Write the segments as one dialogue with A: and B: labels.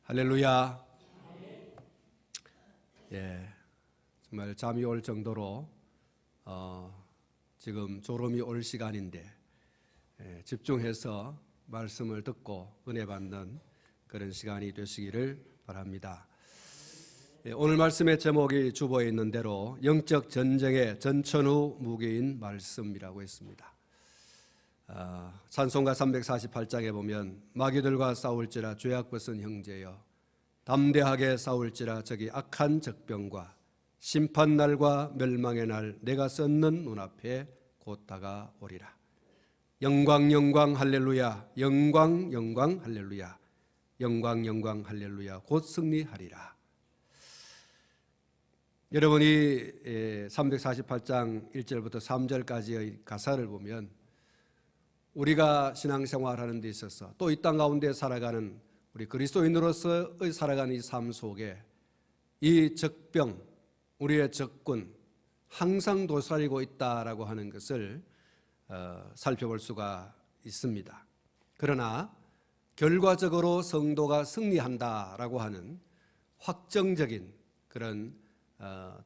A: 할렐루야. 정말 잠이 올 정도로 지금 졸음이 올 시간인데 집중해서 말씀을 듣고 은혜 받는 그런 시간이 되시기를 바랍니다. 오늘 말씀의 제목이 주보에 있는 대로 영적 전쟁의 전천후 무기인 말씀이라고 했습니다. 찬송가 348장에 보면 마귀들과 싸울지라 죄악 벗은 형제여 담대하게 싸울지라 저기 악한 적병과 심판날과 멸망의 날 내가 섰는 눈앞에 곧 다가오리라. 영광 영광 할렐루야, 영광 영광 할렐루야, 영광 영광 할렐루야, 곧 승리하리라. 여러분이 348장 1절부터 3절까지의 가사를 보면 우리가 신앙생활하는 데 있어서 또 이 땅 가운데 살아가는 우리 그리스도인으로서의 살아가는 이 삶 속에 이 적병, 우리의 적군 항상 도사리고 있다라고 하는 것을 살펴볼 수가 있습니다. 그러나 결과적으로 성도가 승리한다라고 하는 확정적인 그런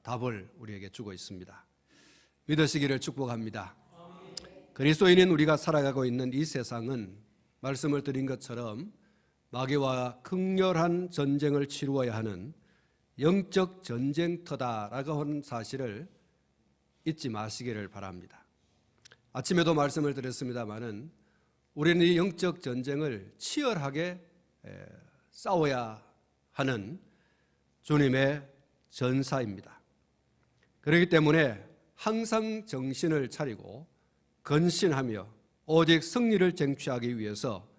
A: 답을 우리에게 주고 있습니다. 믿으시기를 축복합니다. 그리스도인인 우리가 살아가고 있는 이 세상은 말씀을 드린 것처럼 마귀와 극렬한 전쟁을 치루어야 하는 영적 전쟁터다라고 하는 사실을 잊지 마시기를 바랍니다. 아침에도 말씀을 드렸습니다마는 우리는 이 영적 전쟁을 치열하게 싸워야 하는 주님의 전사입니다. 그렇기 때문에 항상 정신을 차리고 근신하며 오직 승리를 쟁취하기 위해서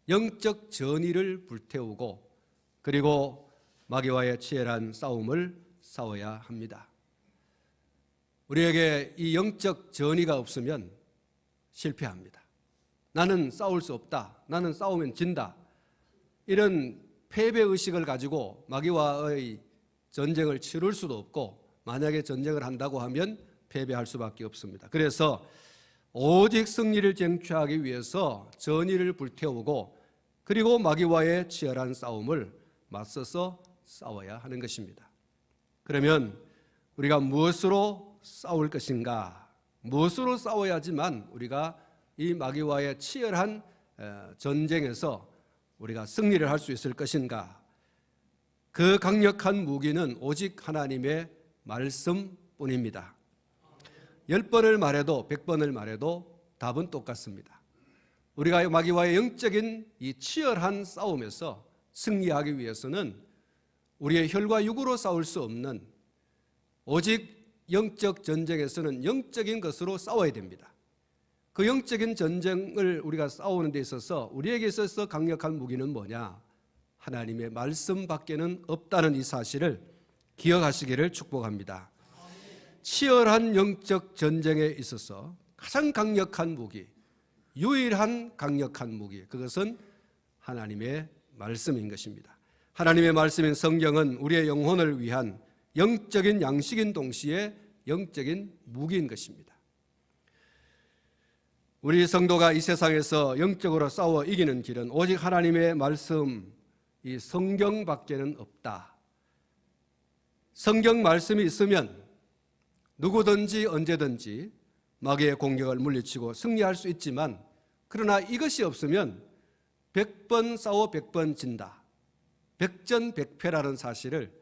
A: 영적 전의를 불태우고 그리고 마귀와의 치열한 싸움을 싸워야 합니다. 우리에게 이 영적 전의가 없으면 실패합니다. 나는 싸울 수 없다, 나는 싸우면 진다, 이런 패배의식을 가지고 마귀와의 전쟁을 치룰 수도 없고 만약에 전쟁을 한다고 하면 패배할 수밖에 없습니다. 그래서 오직 승리를 쟁취하기 위해서 전의를 불태우고 그리고 마귀와의 치열한 싸움을 맞서서 싸워야 하는 것입니다. 그러면 우리가 무엇으로 싸울 것인가? 무엇으로 싸워야지만 우리가 이 마귀와의 치열한 전쟁에서 우리가 승리를 할 수 있을 것인가? 그 강력한 무기는 오직 하나님의 말씀뿐입니다. 10번을 말해도 100번을 말해도 답은 똑같습니다. 우리가 마귀와의 영적인 이 치열한 싸움에서 승리하기 위해서는 우리의 혈과 육으로 싸울 수 없는 오직 영적 전쟁에서는 영적인 것으로 싸워야 됩니다. 그 영적인 전쟁을 우리가 싸우는 데 있어서 우리에게 있어서 강력한 무기는 뭐냐? 하나님의 말씀밖에는 없다는 이 사실을 기억하시기를 축복합니다. 치열한 영적 전쟁에 있어서 가장 강력한 무기, 유일한 강력한 무기, 그것은 하나님의 말씀인 것입니다. 하나님의 말씀인 성경은 우리의 영혼을 위한 영적인 양식인 동시에 영적인 무기인 것입니다. 우리 성도가 이 세상에서 영적으로 싸워 이기는 길은 오직 하나님의 말씀, 이 성경밖에는 없다. 성경 말씀이 있으면 누구든지 언제든지 마귀의 공격을 물리치고 승리할 수 있지만 그러나 이것이 없으면 100번 싸워 100번 진다. 백전백패라는 사실을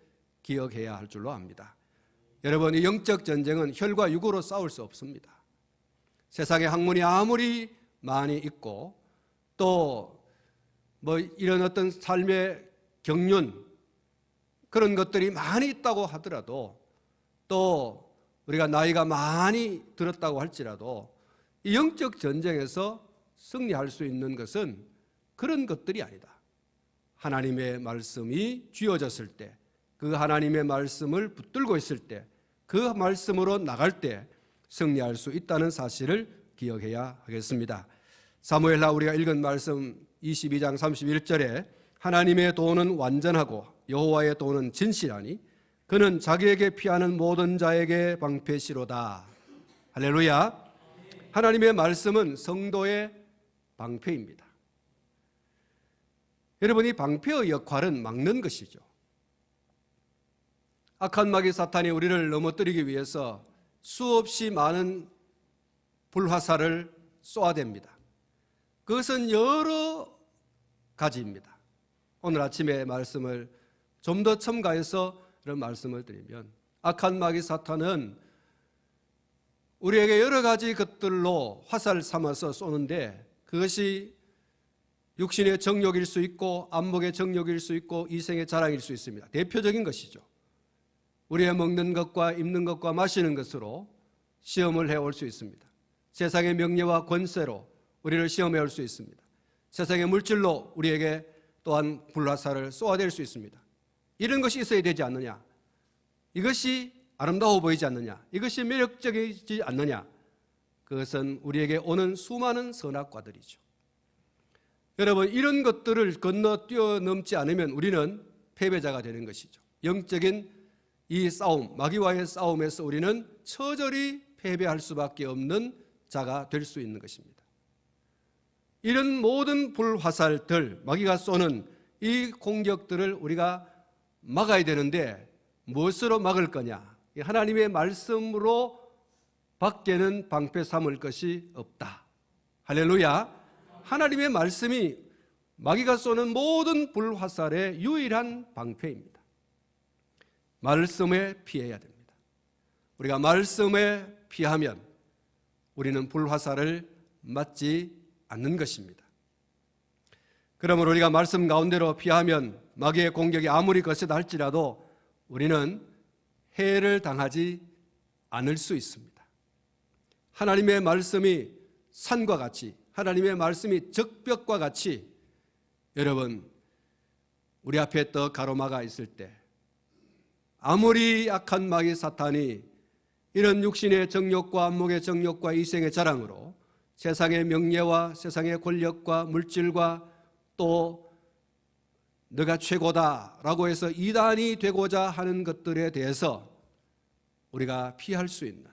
A: 기억해야 할 줄로 압니다. 여러분, 이 영적 전쟁은 혈과 육으로 싸울 수 없습니다. 세상에 학문이 아무리 많이 있고 또 이런 어떤 삶의 경륜 그런 것들이 많이 있다고 하더라도 또 우리가 나이가 많이 들었다고 할지라도 이 영적 전쟁에서 승리할 수 있는 것은 그런 것들이 아니다. 하나님의 말씀이 쥐어졌을 때, 그 하나님의 말씀을 붙들고 있을 때, 그 말씀으로 나갈 때 승리할 수 있다는 사실을 기억해야 하겠습니다. 사무엘하 우리가 읽은 말씀 22장 31절에 하나님의 도는 완전하고 여호와의 도는 진실하니 그는 자기에게 피하는 모든 자에게 방패시로다. 할렐루야. 하나님의 말씀은 성도의 방패입니다. 여러분, 이 방패의 역할은 막는 것이죠. 악한 마귀 사탄이 우리를 넘어뜨리기 위해서 수없이 많은 불화살을 쏘아댑니다. 그것은 여러 가지입니다. 오늘 아침에 말씀을 좀 더 첨가해서 이런 말씀을 드리면, 악한 마귀 사탄은 우리에게 여러 가지 것들로 화살을 삼아서 쏘는데, 그것이 육신의 정욕일 수 있고 안목의 정욕일 수 있고 이생의 자랑일 수 있습니다. 대표적인 것이죠. 우리의 먹는 것과 입는 것과 마시는 것으로 시험을 해올 수 있습니다. 세상의 명예와 권세로 우리를 시험해 올 수 있습니다. 세상의 물질로 우리에게 또한 불화살을 쏘아댈 수 있습니다. 이런 것이 있어야 되지 않느냐? 이것이 아름다워 보이지 않느냐? 이것이 매력적이지 않느냐? 그것은 우리에게 오는 수많은 선악과들이죠. 여러분, 이런 것들을 건너 뛰어넘지 않으면 우리는 패배자가 되는 것이죠. 영적인 이 싸움, 마귀와의 싸움에서 우리는 처절히 패배할 수밖에 없는 자가 될 수 있는 것입니다. 이런 모든 불화살들, 마귀가 쏘는 이 공격들을 우리가 막아야 되는데 무엇으로 막을 거냐? 하나님의 말씀으로 밖에는 방패 삼을 것이 없다. 할렐루야. 하나님의 말씀이 마귀가 쏘는 모든 불화살의 유일한 방패입니다. 말씀에 피해야 됩니다. 우리가 말씀에 피하면 우리는 불화살을 맞지 않는 것입니다. 그러므로 우리가 말씀 가운데로 피하면 마귀의 공격이 아무리 거세다 할지라도 우리는 해를 당하지 않을 수 있습니다. 하나님의 말씀이 산과 같이, 하나님의 말씀이 적벽과 같이, 여러분, 우리 앞에 떡 가로막아 있을 때 아무리 악한 마귀 사탄이 이런 육신의 정욕과 안목의 정욕과 이생의 자랑으로 세상의 명예와 세상의 권력과 물질과 또 너가 최고다라고 해서 이단이 되고자 하는 것들에 대해서 우리가 피할 수 있는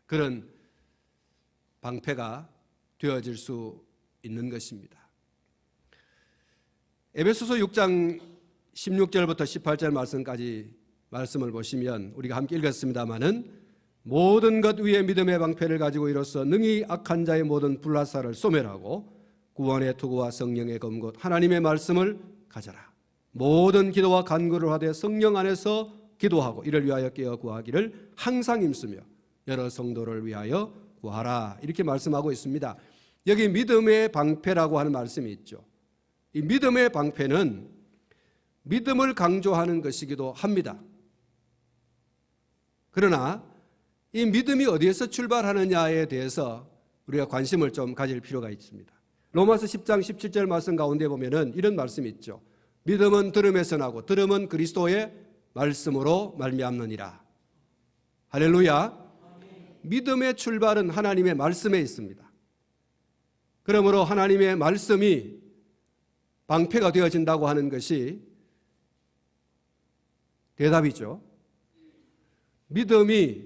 A: 그런 방패가 되어질 수 있는 것입니다. 에베소서 6장 16절부터 18절 말씀까지 말씀을 보시면 우리가 함께 읽었습니다마는 모든 것 위에 믿음의 방패를 가지고 이로써 능히 악한 자의 모든 불화살을 소멸하고 구원의 투구와 성령의 검곧 하나님의 말씀을 가져라. 모든 기도와 간구를 하되 성령 안에서 기도하고 이를 위하여 깨어 구하기를 항상 힘쓰며 여러 성도를 위하여 구하라. 이렇게 말씀하고 있습니다. 여기 믿음의 방패라고 하는 말씀이 있죠. 이 믿음의 방패는 믿음을 강조하는 것이기도 합니다. 그러나 이 믿음이 어디에서 출발하느냐에 대해서 우리가 관심을 좀 가질 필요가 있습니다. 로마서 10장 17절 말씀 가운데 보면은 이런 말씀이 있죠. 믿음은 들음에서 나고 들음은 그리스도의 말씀으로 말미암느니라. 할렐루야. 믿음의 출발은 하나님의 말씀에 있습니다. 그러므로 하나님의 말씀이 방패가 되어진다고 하는 것이 대답이죠. 믿음이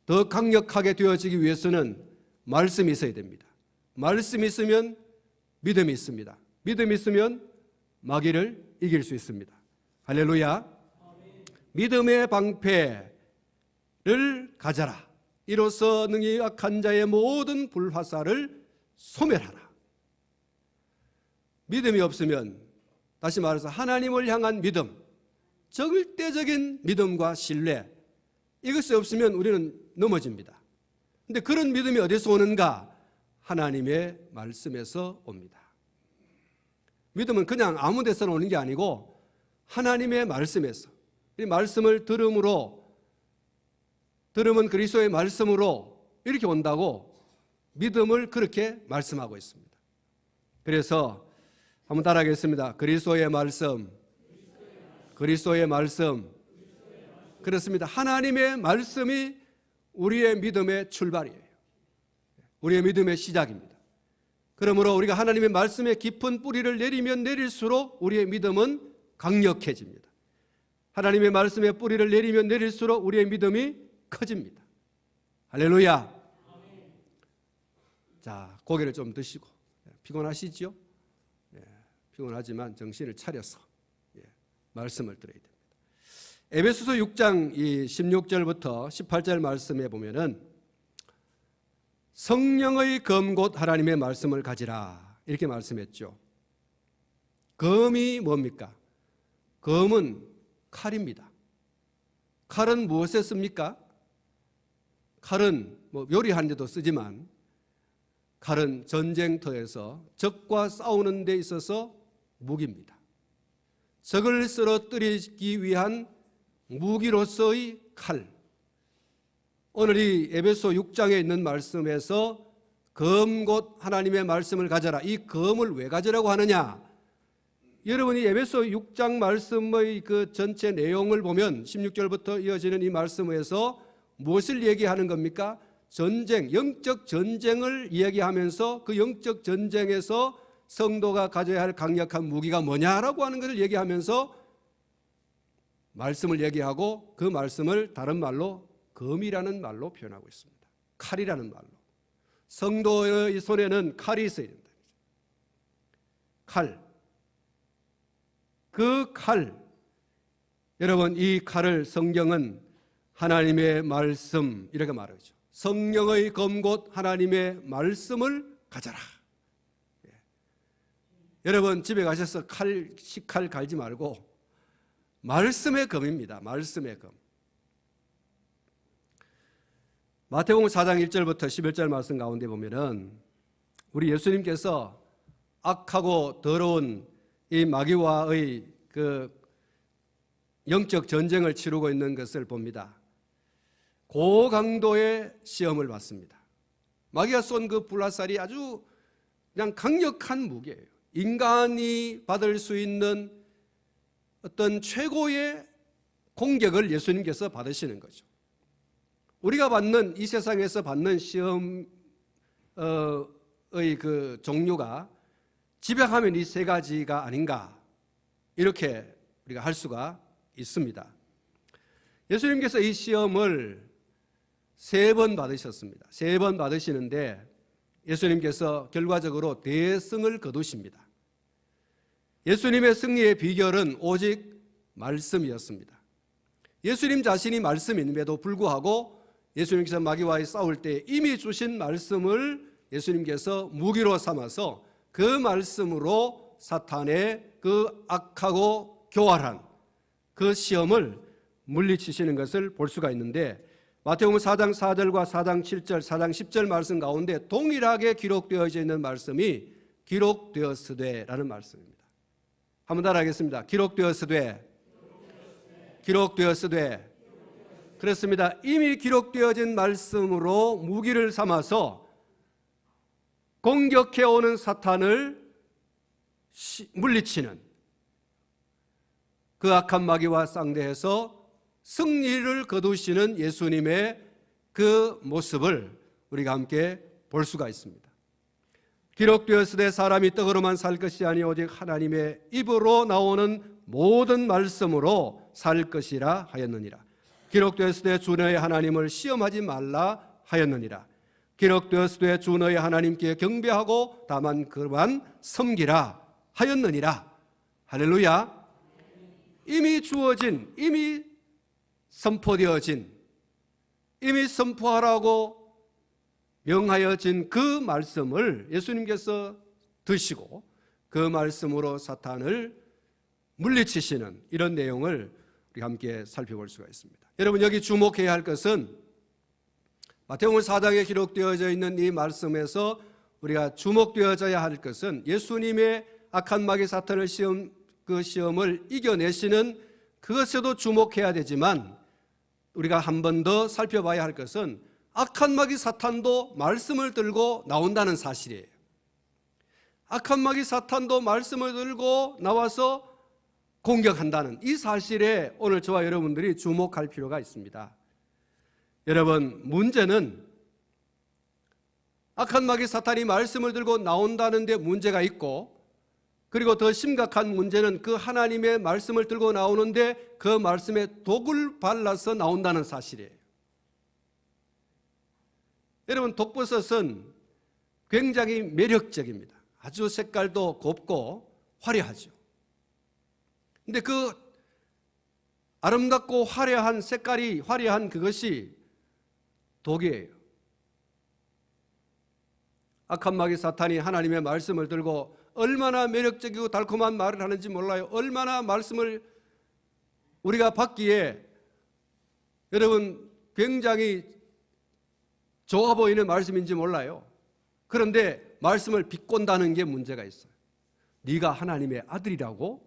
A: 더 강력하게 되어지기 위해서는 말씀이 있어야 됩니다. 말씀이 있으면 믿음이 있습니다. 믿음이 있으면 마귀를 이길 수 있습니다. 할렐루야. 믿음의 방패를 가져라. 이로써 능히 악한 자의 모든 불화살을 소멸하라. 믿음이 없으면, 다시 말해서 하나님을 향한 믿음, 절대적인 믿음과 신뢰, 이것이 없으면 우리는 넘어집니다. 그런데 그런 믿음이 어디서 오는가? 하나님의 말씀에서 옵니다. 믿음은 그냥 아무 데서나 오는 게 아니고 하나님의 말씀에서, 이 말씀을 들음으로, 들음은 그리스도의 말씀으로 이렇게 온다고 믿음을 그렇게 말씀하고 있습니다. 그래서 한번 따라하겠습니다. 그리스도의 말씀, 그리스도의 말씀. 그렇습니다. 하나님의 말씀이 우리의 믿음의 출발이에요. 우리의 믿음의 시작입니다. 그러므로 우리가 하나님의 말씀에 깊은 뿌리를 내리면 내릴수록 우리의 믿음은 강력해집니다. 하나님의 말씀에 뿌리를 내리면 내릴수록 우리의 믿음이 커집니다. 할렐루야. 자, 고개를 좀 드시고. 피곤하시죠? 피곤하지만 정신을 차려서 말씀을 드려야 됩니다. 에베소서 6장 16절부터 18절 말씀에 보면은 성령의 검 곧 하나님의 말씀을 가지라 이렇게 말씀했죠. 검이 뭡니까? 검은 칼입니다. 칼은 무엇에 씁니까? 칼은 요리하는 데도 쓰지만 칼은 전쟁터에서 적과 싸우는 데 있어서 무기입니다. 적을 쓰러뜨리기 위한 무기로서의 칼. 오늘 이 에베소 6장에 있는 말씀에서 검 곧 하나님의 말씀을 가져라. 이 검을 왜 가져라고 하느냐? 여러분이 에베소 6장 말씀의 그 전체 내용을 보면 16절부터 이어지는 이 말씀에서 무엇을 얘기하는 겁니까? 전쟁, 영적 전쟁을 이야기하면서 그 영적 전쟁에서 성도가 가져야 할 강력한 무기가 뭐냐라고 하는 것을 얘기하면서 말씀을 얘기하고 그 말씀을 다른 말로 검이라는 말로 표현하고 있습니다. 칼이라는 말로. 성도의 손에는 칼이 있어야 된다. 칼. 그 칼. 여러분, 이 칼을 성경은 하나님의 말씀 이렇게 말하죠. 성령의 검 곧 하나님의 말씀을 가져라. 여러분 집에 가셔서 식칼 갈지 말고 말씀의 검입니다. 말씀의 검. 마태복음 4장 1절부터 11절 말씀 가운데 보면은 우리 예수님께서 악하고 더러운 이 마귀와의 그 영적 전쟁을 치르고 있는 것을 봅니다. 고강도의 시험을 받습니다. 마귀가 쏜 그 불화살이 아주 그냥 강력한 무기예요. 인간이 받을 수 있는 어떤 최고의 공격을 예수님께서 받으시는 거죠. 우리가 받는 이 세상에서 받는 시험의 그 종류가 집약하면 이 세 가지가 아닌가 이렇게 우리가 할 수가 있습니다. 예수님께서 이 시험을 3번 받으셨습니다. 3번 받으시는데 예수님께서 결과적으로 대승을 거두십니다. 예수님의 승리의 비결은 오직 말씀이었습니다. 예수님 자신이 말씀임에도 불구하고 예수님께서 마귀와의 싸울 때 이미 주신 말씀을 예수님께서 무기로 삼아서 그 말씀으로 사탄의 그 악하고 교활한 그 시험을 물리치시는 것을 볼 수가 있는데 마태복음 4장 4절과 4장 7절, 4장 10절 말씀 가운데 동일하게 기록되어져 있는 말씀이 기록되었으되라는 말씀입니다. 한번 따라하겠습니다. 기록되었으되, 기록되었으되. 그렇습니다. 이미 기록되어진 말씀으로 무기를 삼아서 공격해오는 사탄을 물리치는 그 악한 마귀와 상대해서 승리를 거두시는 예수님의 그 모습을 우리가 함께 볼 수가 있습니다. 기록되었으되 사람이 떡으로만 살 것이 아니 오직 하나님의 입으로 나오는 모든 말씀으로 살 것이라 하였느니라. 기록되었으되 주 너의 하나님을 시험하지 말라 하였느니라. 기록되었으되 주 너의 하나님께 경배하고 다만 그만 섬기라 하였느니라. 할렐루야. 이미 주어진, 이미 선포되어진, 이미 선포하라고 명하여진 그 말씀을 예수님께서 드시고 그 말씀으로 사탄을 물리치시는 이런 내용을 우리가 함께 살펴볼 수가 있습니다. 여러분 여기 주목해야 할 것은 마태복음 4장에 기록되어져 있는 이 말씀에서 우리가 주목되어져야 할 것은 예수님의 악한 마귀 사탄을 그 시험을 이겨내시는 그것에도 주목해야 되지만 우리가 한 번 더 살펴봐야 할 것은 악한 마귀 사탄도 말씀을 들고 나온다는 사실이에요. 악한 마귀 사탄도 말씀을 들고 나와서 공격한다는 이 사실에 오늘 저와 여러분들이 주목할 필요가 있습니다. 여러분 문제는 악한 마귀 사탄이 말씀을 들고 나온다는 데 문제가 있고 그리고 더 심각한 문제는 그 하나님의 말씀을 들고 나오는데 그 말씀에 독을 발라서 나온다는 사실이에요. 여러분 독버섯은 굉장히 매력적입니다. 아주 색깔도 곱고 화려하죠. 근데 그 아름답고 화려한 색깔이, 화려한 그것이 독이에요. 악한 마귀 사탄이 하나님의 말씀을 들고 얼마나 매력적이고 달콤한 말을 하는지 몰라요. 얼마나 말씀을 우리가 받기에 여러분 굉장히 좋아 보이는 말씀인지 몰라요. 그런데 말씀을 비꼰다는 게 문제가 있어요. 네가 하나님의 아들이라고?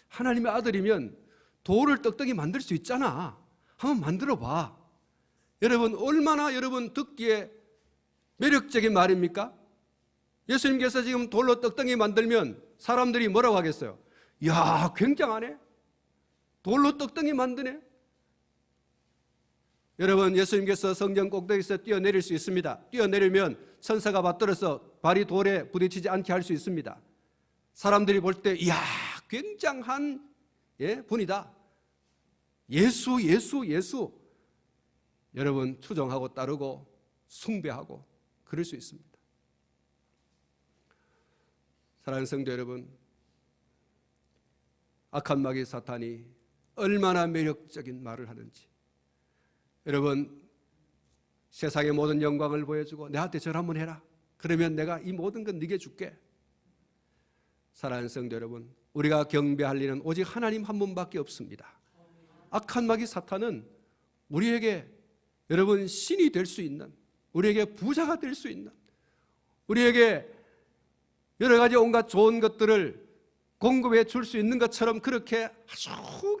A: 하나님의 아들이면 돌을 떡떡이 만들 수 있잖아. 한번 만들어 봐. 여러분 얼마나 여러분 듣기에 매력적인 말입니까? 예수님께서 지금 돌로 떡덩이 만들면 사람들이 뭐라고 하겠어요? 이야, 굉장하네. 돌로 떡덩이 만드네. 여러분, 예수님께서 성전 꼭대기에서 뛰어내릴 수 있습니다. 뛰어내리면 천사가 받들어서 발이 돌에 부딪히지 않게 할 수 있습니다. 사람들이 볼 때 이야, 굉장한 분이다. 예수. 여러분 추종하고 따르고 숭배하고 그럴 수 있습니다. 사랑하는 성도 여러분, 악한 마귀 사탄이 얼마나 매력적인 말을 하는지, 여러분 세상의 모든 영광을 보여주고 내한테 절 한번 해라. 그러면 내가 이 모든 건 네게 줄게. 사랑하는 성도 여러분, 우리가 경배할 일은 오직 하나님 한 분밖에 없습니다. 악한 마귀 사탄은 우리에게 여러분 신이 될 수 있는, 우리에게 부자가 될 수 있는, 우리에게 여러 가지 온갖 좋은 것들을 공급해 줄 수 있는 것처럼 그렇게 아주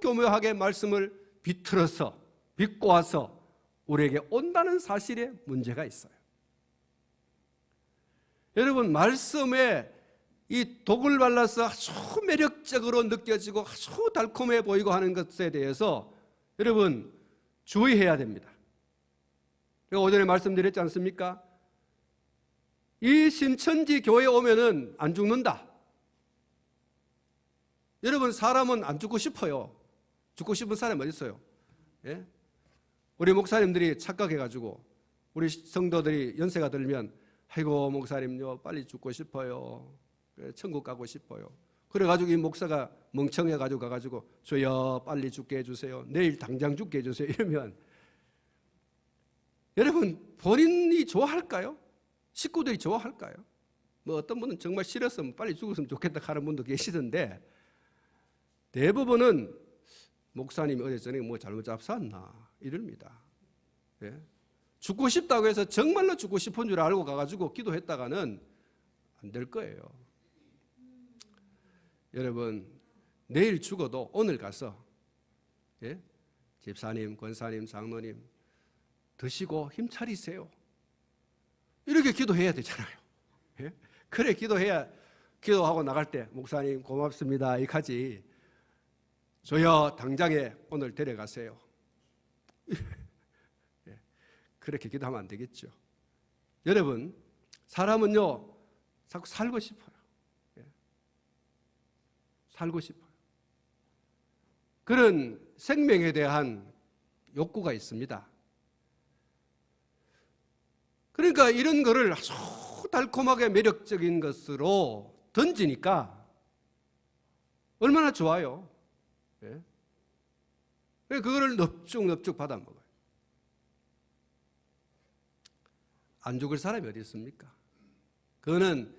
A: 교묘하게 말씀을 비틀어서 비꼬아서 우리에게 온다는 사실에 문제가 있어요. 여러분 말씀에 이 독을 발라서 아주 매력적으로 느껴지고 아주 달콤해 보이고 하는 것에 대해서 여러분 주의해야 됩니다. 제가 오전에 말씀드렸지 않습니까? 이 신천지 교회에 오면은 안 죽는다. 여러분 사람은 안 죽고 싶어요. 죽고 싶은 사람이 어디 있어요? 예? 우리 목사님들이 착각해가지고 우리 성도들이 연세가 들면 아이고 목사님요 빨리 죽고 싶어요. 천국 가고 싶어요. 그래가지고 이 목사가 멍청해가지고 가가지고 주여 빨리 죽게 해주세요. 내일 당장 죽게 해주세요. 이러면 여러분 본인이 좋아할까요? 식구들이 좋아할까요? 뭐 어떤 분은 정말 싫었으면 빨리 죽었으면 좋겠다 하는 분도 계시던데 대부분은 목사님이 어제 저녁에 뭐 잘못 잡쌌나 이럽니다. 예? 죽고 싶다고 해서 정말로 죽고 싶은 줄 알고 가가지고 기도했다가는 안 될 거예요. 여러분 내일 죽어도 오늘 가서 집사님, 권사님, 장로님 드시고 힘 차리세요. 이렇게 기도해야 되잖아요. 그래 기도해야 기도하고 나갈 때 목사님 고맙습니다 이까지 저여 당장에 오늘 데려가세요. 그렇게 기도하면 안 되겠죠. 여러분 사람은요 자꾸 살고 싶어요. 살고 싶어요. 그런 생명에 대한 욕구가 있습니다. 그러니까 이런 거를 아주 달콤하게 매력적인 것으로 던지니까 얼마나 좋아요. 그거를 넙죽넙죽 받아 먹어요. 안 죽을 사람이 어디 있습니까? 그거는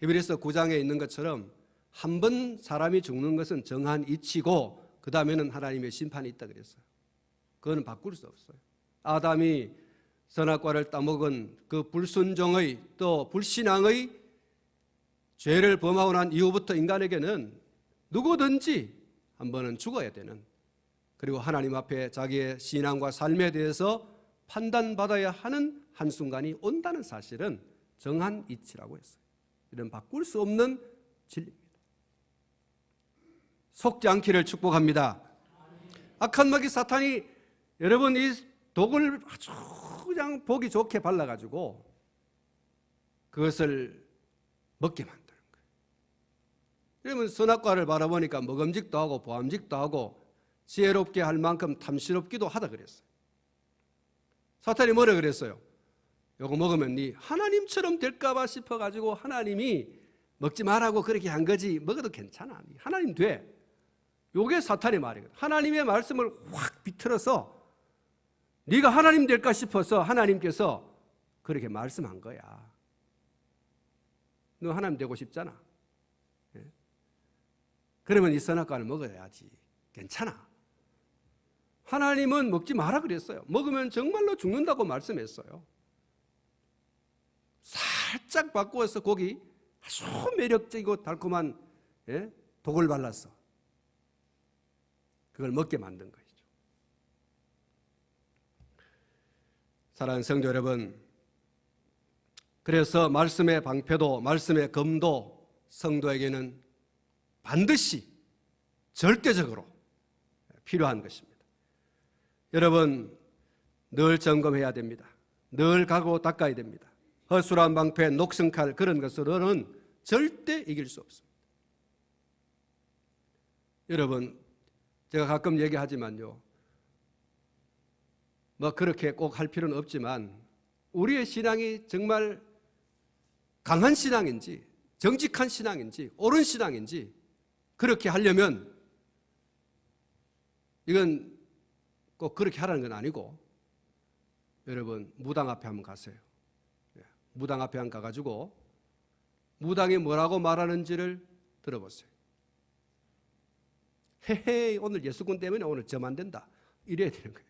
A: 히브리서 9장에 있는 것처럼 한 번 사람이 죽는 것은 정한 이치고 그 다음에는 하나님의 심판이 있다 그랬어요. 그거는 바꿀 수 없어요. 아담이 선악과를 따먹은 그 불순종의 또 불신앙의 죄를 범하고 난 이후부터 인간에게는 누구든지 한 번은 죽어야 되는, 그리고 하나님 앞에 자기의 신앙과 삶에 대해서 판단받아야 하는 한순간이 온다는 사실은 정한 이치라고 했어요. 이런 바꿀 수 없는 진리입니다. 속지 않기를 축복합니다. 악한 마귀 사탄이 여러분 이 독을 아주 그냥 보기 좋게 발라가지고 그것을 먹게 만드는 거예요. 그러면 선악과를 바라보니까 먹음직도 하고 보암직도 하고 지혜롭게 할 만큼 탐스럽기도 하다 그랬어요. 사탄이 뭐라 그랬어요? 요거 먹으면 네 하나님처럼 될까 봐 싶어가지고 하나님이 먹지 말라고 그렇게 한 거지 먹어도 괜찮아. 하나님 돼. 요게 사탄의 말이거든. 하나님의 말씀을 확 비틀어서 네가 하나님 될까 싶어서 하나님께서 그렇게 말씀한 거야. 너 하나님 되고 싶잖아. 그러면 이 선악과를 먹어야지. 괜찮아. 하나님은 먹지 마라 그랬어요. 먹으면 정말로 죽는다고 말씀했어요. 살짝 바꾸어서 고기 아주 매력적이고 달콤한 독을 발랐어. 그걸 먹게 만든 것이죠. 사랑하는 성도 여러분, 그래서 말씀의 방패도 말씀의 검도 성도에게는 반드시 절대적으로 필요한 것입니다. 여러분, 늘 점검해야 됩니다. 늘 가고 닦아야 됩니다. 허술한 방패, 녹슨칼 그런 것으로는 절대 이길 수 없습니다. 여러분, 제가 가끔 얘기하지만요, 뭐 그렇게 꼭 할 필요는 없지만 우리의 신앙이 정말 강한 신앙인지 정직한 신앙인지 옳은 신앙인지 그렇게 하려면 이건 꼭 그렇게 하라는 건 아니고, 여러분 무당 앞에 한번 가세요. 무당 앞에 한번 가가지고 무당이 뭐라고 말하는지를 들어보세요. 헤헤, 오늘 예수군 때문에 오늘 점 안 된다, 이래야 되는 거예요.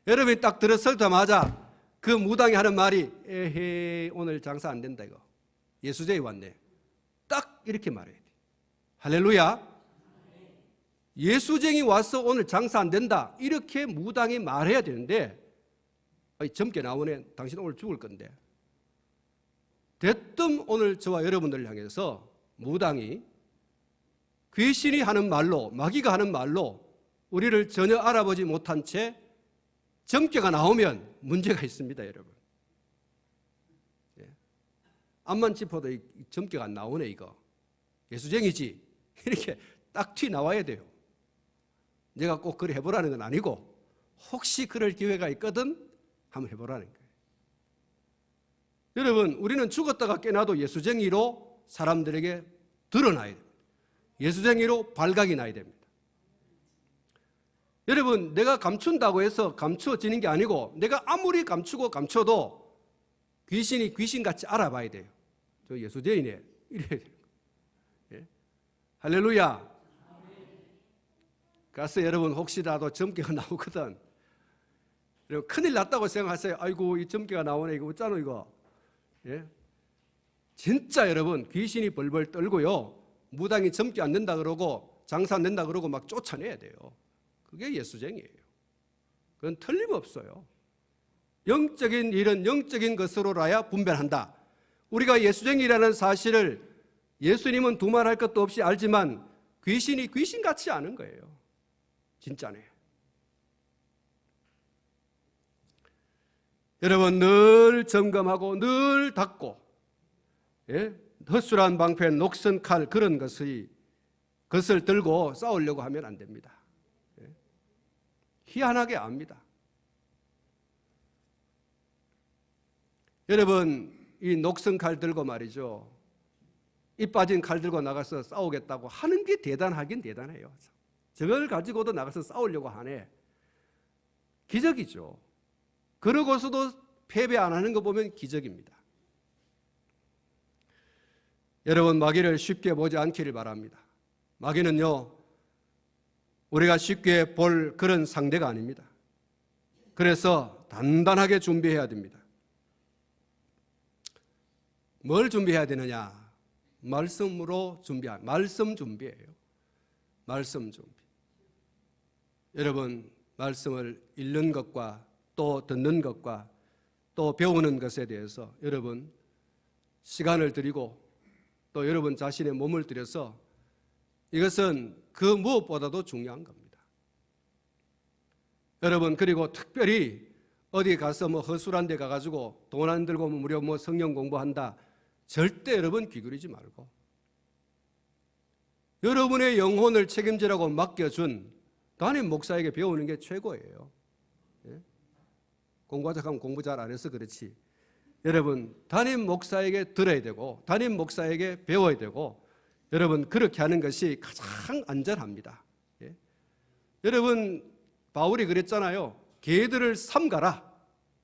A: 여러분이 딱 들었을때마자 그 무당이 하는 말이 에헤, 오늘 장사 안 된다, 이거 예수제이 왔네, 딱 이렇게 말해야 돼. 할렐루야. 예수쟁이 와서 오늘 장사 안 된다, 이렇게 무당이 말해야 되는데, 젊게 나오네, 당신 오늘 죽을 건데, 대뜸 오늘 저와 여러분들을 향해서 무당이 귀신이 하는 말로, 마귀가 하는 말로 우리를 전혀 알아보지 못한 채 점괘가 나오면 문제가 있습니다, 여러분. 앞만 짚어도 이 점괘가 안 나오네, 이거 예수쟁이지, 이렇게 딱 튀 나와야 돼요. 내가 꼭 그래 해보라는 건 아니고, 혹시 그럴 기회가 있거든 한번 해보라는 거예요. 여러분, 우리는 죽었다가 깨나도 예수쟁이로 사람들에게 드러나야 됩니다. 예수쟁이로 발각이 나야 됩니다. 여러분, 내가 감춘다고 해서 감추어지는 게 아니고, 내가 아무리 감추고 감춰도 귀신이 귀신같이 알아봐야 돼요. 저 예수쟁이네, 이래야 돼요. 예? 할렐루야. 그래서 여러분, 혹시라도 점괘가 나오거든, 여러분 큰일 났다고 생각하세요. 아이고, 이 점괘가 나오네, 이거 어쩌노 이거. 예? 진짜 여러분, 귀신이 벌벌 떨고요, 무당이 점괘 안 된다 그러고 장사 안 된다 그러고 막 쫓아내야 돼요. 그게 예수쟁이에요. 그건 틀림없어요. 영적인 일은 영적인 것으로라야 분별한다. 우리가 예수쟁이라는 사실을 예수님은 두말할 것도 없이 알지만 귀신이 귀신같이 아는 거예요. 진짜네. 여러분, 늘 점검하고 늘 닦고, 헛술한 방패, 녹슨 칼 그런 것을 들고 싸우려고 하면 안 됩니다. 희한하게 압니다. 여러분, 이 녹슨 칼 들고 말이죠, 이 빠진 칼 들고 나가서 싸우겠다고 하는 게 대단하긴 대단해요. 저걸 가지고도 나가서 싸우려고 하네. 기적이죠. 그러고서도 패배 안 하는 거 보면 기적입니다. 여러분, 마귀를 쉽게 보지 않기를 바랍니다. 마귀는요, 우리가 쉽게 볼 그런 상대가 아닙니다. 그래서 단단하게 준비해야 됩니다. 뭘 준비해야 되느냐? 말씀으로 말씀 준비예요. 말씀 준비. 여러분, 말씀을 읽는 것과 또 듣는 것과 또 배우는 것에 대해서 여러분 시간을 들이고 또 여러분 자신의 몸을 들여서, 이것은 그 무엇보다도 중요한 겁니다. 여러분, 그리고 특별히 어디 가서 뭐 허술한 데 가가지고 돈 안 들고 무려 뭐 성경 공부한다, 절대 여러분 귀그리지 말고, 여러분의 영혼을 책임지라고 맡겨준 담임 목사에게 배우는 게 최고예요. 공부하자 하면 공부 잘 안 해서 그렇지, 여러분 담임 목사에게 들어야 되고 담임 목사에게 배워야 되고 여러분 그렇게 하는 것이 가장 안전합니다. 예? 여러분 바울이 그랬잖아요. 개들을 삼가라.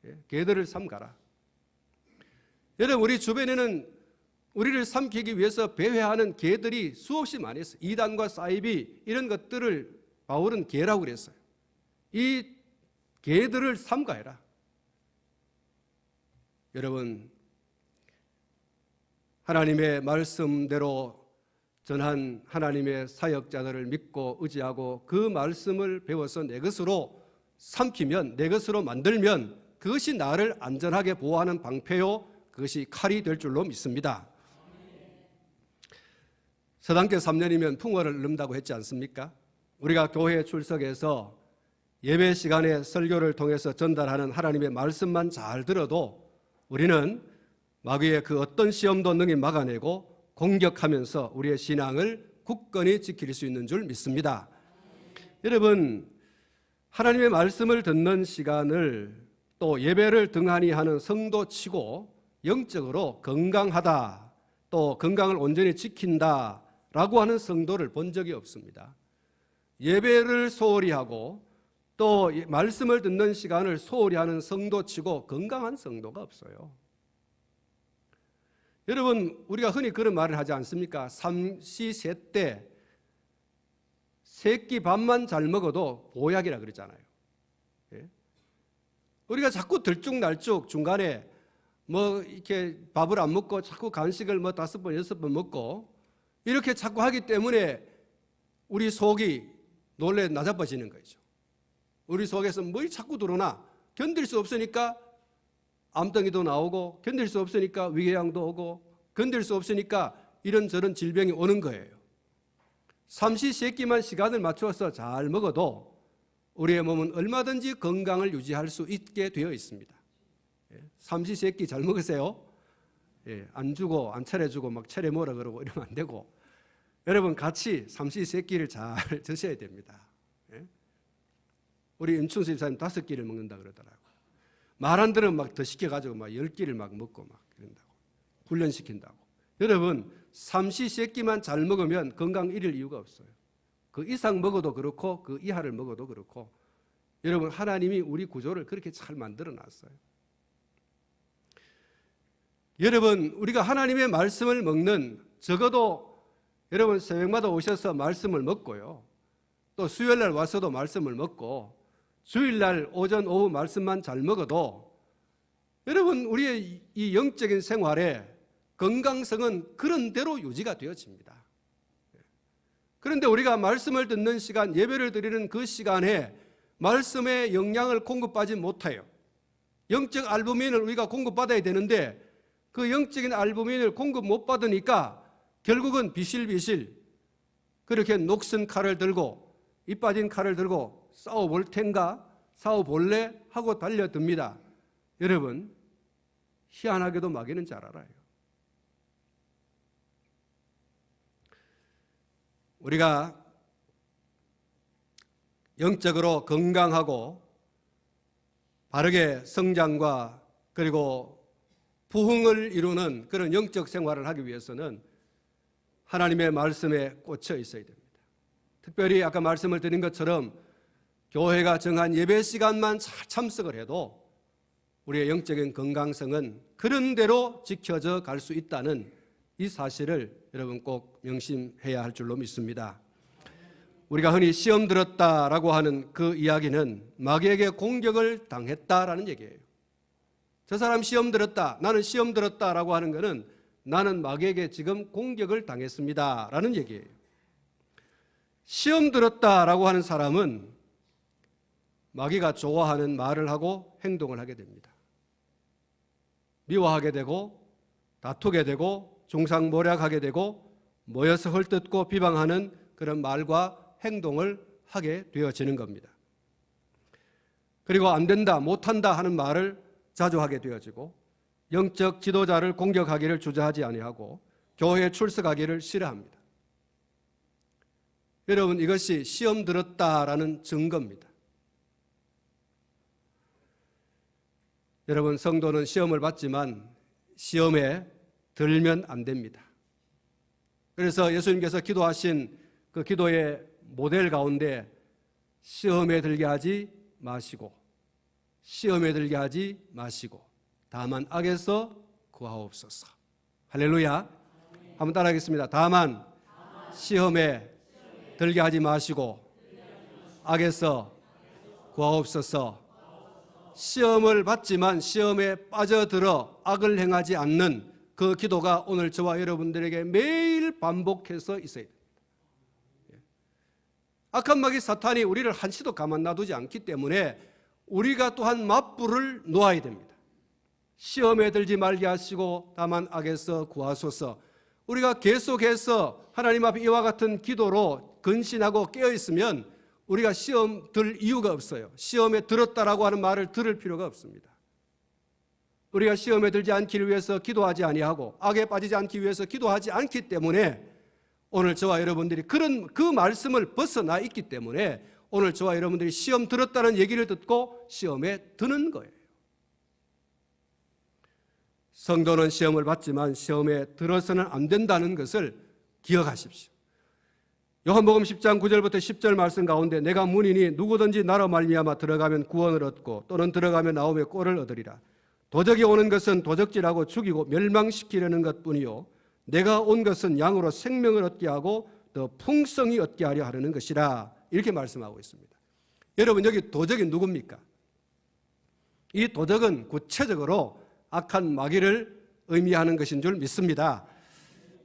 A: 예? 개들을 삼가라. 여러분 우리 주변에는 우리를 삼키기 위해서 배회하는 개들이 수없이 많이 있어요. 이단과 사이비 이런 것들을 바울은 개라고 그랬어요. 이 개들을 삼가해라. 여러분 하나님의 말씀대로 전한 하나님의 사역자들을 믿고 의지하고 그 말씀을 배워서 내 것으로 삼키면 내 것으로 만들면 그것이 나를 안전하게 보호하는 방패요 그것이 칼이 될 줄로 믿습니다. 서당계 3년이면 풍어를 넣는다고 했지 않습니까? 우리가 교회에 출석해서 예배 시간에 설교를 통해서 전달하는 하나님의 말씀만 잘 들어도 우리는 마귀의 그 어떤 시험도 능히 막아내고 공격하면서 우리의 신앙을 굳건히 지킬 수 있는 줄 믿습니다. 여러분 하나님의 말씀을 듣는 시간을 또 예배를 등한히 하는 성도치고 영적으로 건강하다 또 건강을 온전히 지킨다라고 하는 성도를 본 적이 없습니다. 예배를 소홀히 하고 또 말씀을 듣는 시간을 소홀히 하는 성도치고 건강한 성도가 없어요. 여러분 우리가 흔히 그런 말을 하지 않습니까? 삼시세 때 새끼 밥만 잘 먹어도 보약이라 그러잖아요. 예? 우리가 자꾸 들쭉날쭉 중간에 뭐 이렇게 밥을 안 먹고 자꾸 간식을 뭐 5번 6번 먹고 이렇게 자꾸 하기 때문에 우리 속이 놀래 나자빠지는 거죠. 우리 속에서 뭐 자꾸 들어오나 견딜 수 없으니까 암덩이도 나오고 견딜 수 없으니까 위궤양도 오고 견딜 수 없으니까 이런저런 질병이 오는 거예요. 삼시세끼만 시간을 맞추어서 잘 먹어도 우리의 몸은 얼마든지 건강을 유지할 수 있게 되어 있습니다. 삼시세끼 잘 먹으세요. 안 주고 안 차려주고 막 차려 먹으라 그러고 이러면 안 되고 여러분 같이 삼시세끼를 잘 드셔야 됩니다. 우리 임충수 집사님 5끼를 먹는다 그러더라고요. 말 안 들으면 막 더 시켜가지고 막 10끼를 막 먹고 막 그런다고. 훈련시킨다고. 여러분 삼시세끼만 잘 먹으면 건강 잃을 이유가 없어요. 그 이상 먹어도 그렇고 그 이하를 먹어도 그렇고 여러분 하나님이 우리 구조를 그렇게 잘 만들어 놨어요. 여러분 우리가 하나님의 말씀을 먹는 적어도 여러분 새벽마다 오셔서 말씀을 먹고요. 또 수요일날 와서도 말씀을 먹고 주일날 오전 오후 말씀만 잘 먹어도 여러분 우리의 이 영적인 생활에 건강성은 그런 대로 유지가 되어집니다. 그런데 우리가 말씀을 듣는 시간, 예배를 드리는 그 시간에 말씀의 영양을 공급받지 못해요. 영적 알부민을 우리가 공급받아야 되는데 그 영적인 알부민을 공급 못 받으니까 결국은 비실비실 그렇게 녹슨 칼을 들고 이 빠진 칼을 들고 싸워볼 텐가? 싸워볼래? 하고 달려듭니다. 여러분 희한하게도 마귀는 잘 알아요. 우리가 영적으로 건강하고 바르게 성장과 그리고 부흥을 이루는 그런 영적 생활을 하기 위해서는 하나님의 말씀에 꽂혀 있어야 됩니다. 특별히 아까 말씀을 드린 것처럼 교회가 정한 예배 시간만 잘 참석을 해도 우리의 영적인 건강성은 그런 대로 지켜져 갈 수 있다는 이 사실을 여러분 꼭 명심해야 할 줄로 믿습니다. 우리가 흔히 시험 들었다라고 하는 그 이야기는 마귀에게 공격을 당했다라는 얘기예요. 저 사람 시험 들었다, 나는 시험 들었다라고 하는 것은 나는 마귀에게 지금 공격을 당했습니다라는 얘기예요. 시험 들었다라고 하는 사람은 마귀가 좋아하는 말을 하고 행동을 하게 됩니다. 미워하게 되고 다투게 되고 중상모략하게 되고 모여서 헐뜯고 비방하는 그런 말과 행동을 하게 되어지는 겁니다. 그리고 안 된다, 못한다 하는 말을 자주 하게 되어지고 영적 지도자를 공격하기를 주저하지 아니하고 교회에 출석하기를 싫어합니다. 여러분 이것이 시험 들었다라는 증거입니다. 여러분, 성도는 시험을 받지만 시험에 들면 안 됩니다. 그래서 예수님께서 기도하신 그 기도의 모델 가운데 시험에 들게 하지 마시고, 시험에 들게 하지 마시고, 다만 악에서 구하옵소서. 할렐루야. 한번 따라하겠습니다. 다만 시험에 들게 하지 마시고 악에서 구하옵소서. 시험을 받지만 시험에 빠져들어 악을 행하지 않는 그 기도가 오늘 저와 여러분들에게 매일 반복해서 있어야 됩니다. 악한 마귀 사탄이 우리를 한시도 가만 놔두지 않기 때문에 우리가 또한 맞불을 놓아야 됩니다. 시험에 들지 말게 하시고 다만 악에서 구하소서. 우리가 계속해서 하나님 앞에 이와 같은 기도로 근신하고 깨어있으면 우리가 시험 들 이유가 없어요. 시험에 들었다라고 하는 말을 들을 필요가 없습니다. 우리가 시험에 들지 않기를 위해서 기도하지 아니하고 악에 빠지지 않기 위해서 기도하지 않기 때문에 오늘 저와 여러분들이 그 말씀을 벗어나 있기 때문에 오늘 저와 여러분들이 시험 들었다는 얘기를 듣고 시험에 드는 거예요. 성도는 시험을 받지만 시험에 들어서는 안 된다는 것을 기억하십시오. 요한복음 10장 9절부터 10절 말씀 가운데 내가 문이니 누구든지 나로 말미암아 들어가면 구원을 얻고 또는 들어가면 나오며 꼴을 얻으리라. 도적이 오는 것은 도적질하고 죽이고 멸망시키려는 것뿐이요 내가 온 것은 양으로 생명을 얻게 하고 더 풍성히 얻게 하려 하려는 것이라. 이렇게 말씀하고 있습니다. 여러분, 여기 도적이 누굽니까? 이 도적은 구체적으로 악한 마귀를 의미하는 것인 줄 믿습니다.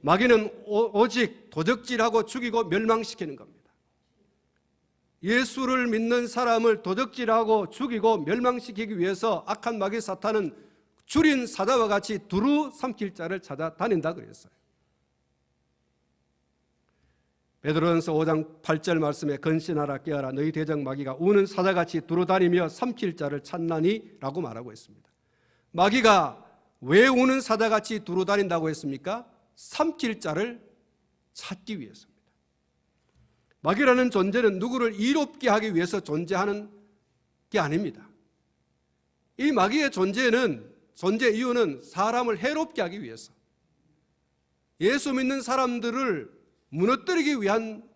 A: 마귀는 오직 도적질하고 죽이고 멸망시키는 겁니다. 예수를 믿는 사람을 도적질하고 죽이고 멸망시키기 위해서 악한 마귀 사탄은 줄인 사자와 같이 두루 삼킬 자를 찾아다닌다 그랬어요. 베드로전서 5장 8절 말씀에 근신하라 깨어라 너희 대적 마귀가 우는 사자같이 두루다니며 삼킬 자를 찾나니 라고 말하고 있습니다. 마귀가 왜 우는 사자같이 두루다닌다고 했습니까? 삼킬 자를 찾기 위해서입니다. 마귀라는 존재는 누구를 이롭게 하기 위해서 존재하는 게 아닙니다. 이 마귀의 존재 이유는 사람을 해롭게 하기 위해서, 예수 믿는 사람들을 무너뜨리기 위한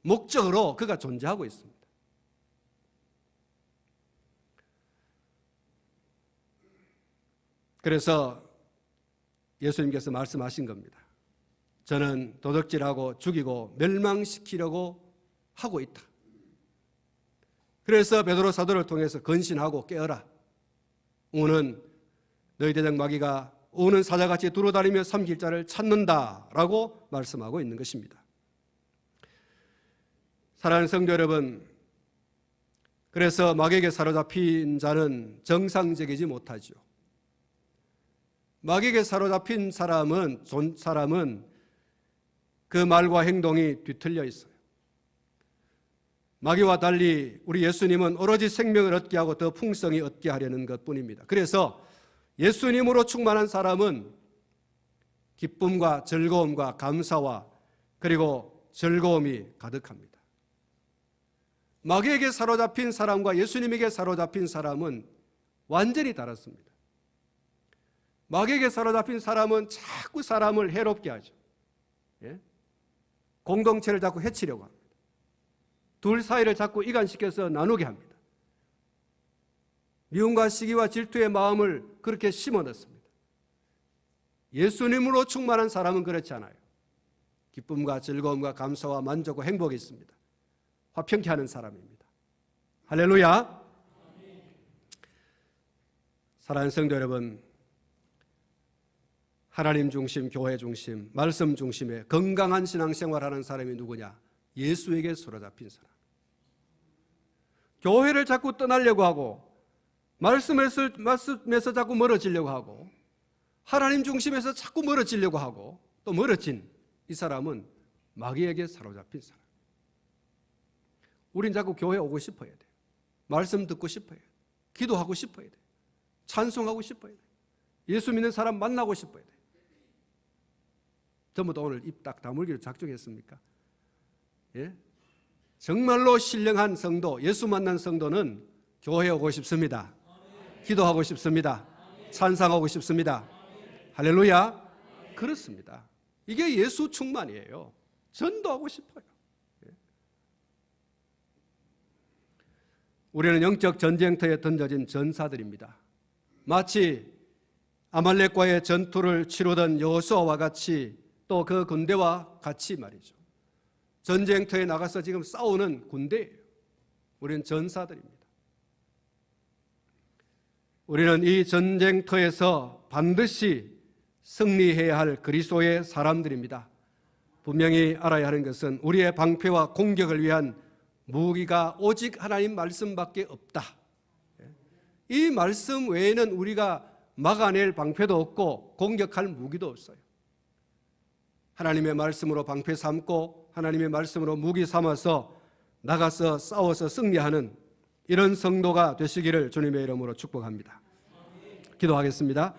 A: 목적으로 그가 존재하고 있습니다. 그래서 예수님께서 말씀하신 겁니다. 저는 도둑질하고 죽이고 멸망시키려고 하고 있다. 그래서 베드로 사도를 통해서 근신하고 깨어라. 오는 너희 대적 마귀가 오는 사자같이 두루다니며 삼킬 자를 찾는다라고 말씀하고 있는 것입니다. 사랑하는 성도 여러분, 그래서 마귀에게 사로잡힌 자는 정상적이지 못하죠. 마귀에게 사로잡힌 사람은 그 말과 행동이 뒤틀려 있어요. 마귀와 달리 우리 예수님은 오로지 생명을 얻게 하고 더 풍성히 얻게 하려는 것뿐입니다. 그래서 예수님으로 충만한 사람은 기쁨과 즐거움과 감사와 그리고 즐거움이 가득합니다. 마귀에게 사로잡힌 사람과 예수님에게 사로잡힌 사람은 완전히 다릅니다. 마귀에게 사로잡힌 사람은 자꾸 사람을 해롭게 하죠. 예? 공동체를 자꾸 해치려고 합니다. 둘 사이를 자꾸 이간시켜서 나누게 합니다. 미움과 시기와 질투의 마음을 그렇게 심어넣습니다. 예수님으로 충만한 사람은 그렇지 않아요. 기쁨과 즐거움과 감사와 만족과 행복이 있습니다. 화평케 하는 사람입니다. 할렐루야. 사랑하는 성도 여러분, 하나님 중심, 교회 중심, 말씀 중심의 건강한 신앙생활하는 사람이 누구냐? 예수에게 사로잡힌 사람. 교회를 자꾸 떠나려고 하고 말씀에서 자꾸 멀어지려고 하고 하나님 중심에서 자꾸 멀어지려고 하고 또 멀어진 이 사람은 마귀에게 사로잡힌 사람. 우린 자꾸 교회 오고 싶어야 돼요. 말씀 듣고 싶어야 돼요. 기도하고 싶어야 돼요. 찬송하고 싶어야 돼요. 예수 믿는 사람 만나고 싶어야 돼요. 전부 다 오늘 입 딱 다물기로 작정했습니까? 예? 정말로 신령한 성도, 예수 만난 성도는 교회에 오고 싶습니다. 기도하고 싶습니다. 찬양하고 싶습니다. 할렐루야. 그렇습니다. 이게 예수 충만이에요. 전도하고 싶어요. 우리는 영적 전쟁터에 던져진 전사들입니다. 마치 아말렉과의 전투를 치르던 여호수아와 같이 또 그 군대와 같이 말이죠. 전쟁터에 나가서 지금 싸우는 군대예요. 우리는 전사들입니다. 우리는 이 전쟁터에서 반드시 승리해야 할 그리스도의 사람들입니다. 분명히 알아야 하는 것은 우리의 방패와 공격을 위한 무기가 오직 하나님 말씀밖에 없다. 이 말씀 외에는 우리가 막아낼 방패도 없고 공격할 무기도 없어요. 하나님의 말씀으로 방패 삼고 하나님의 말씀으로 무기 삼아서 나가서 싸워서 승리하는 이런 성도가 되시기를 주님의 이름으로 축복합니다. 기도하겠습니다.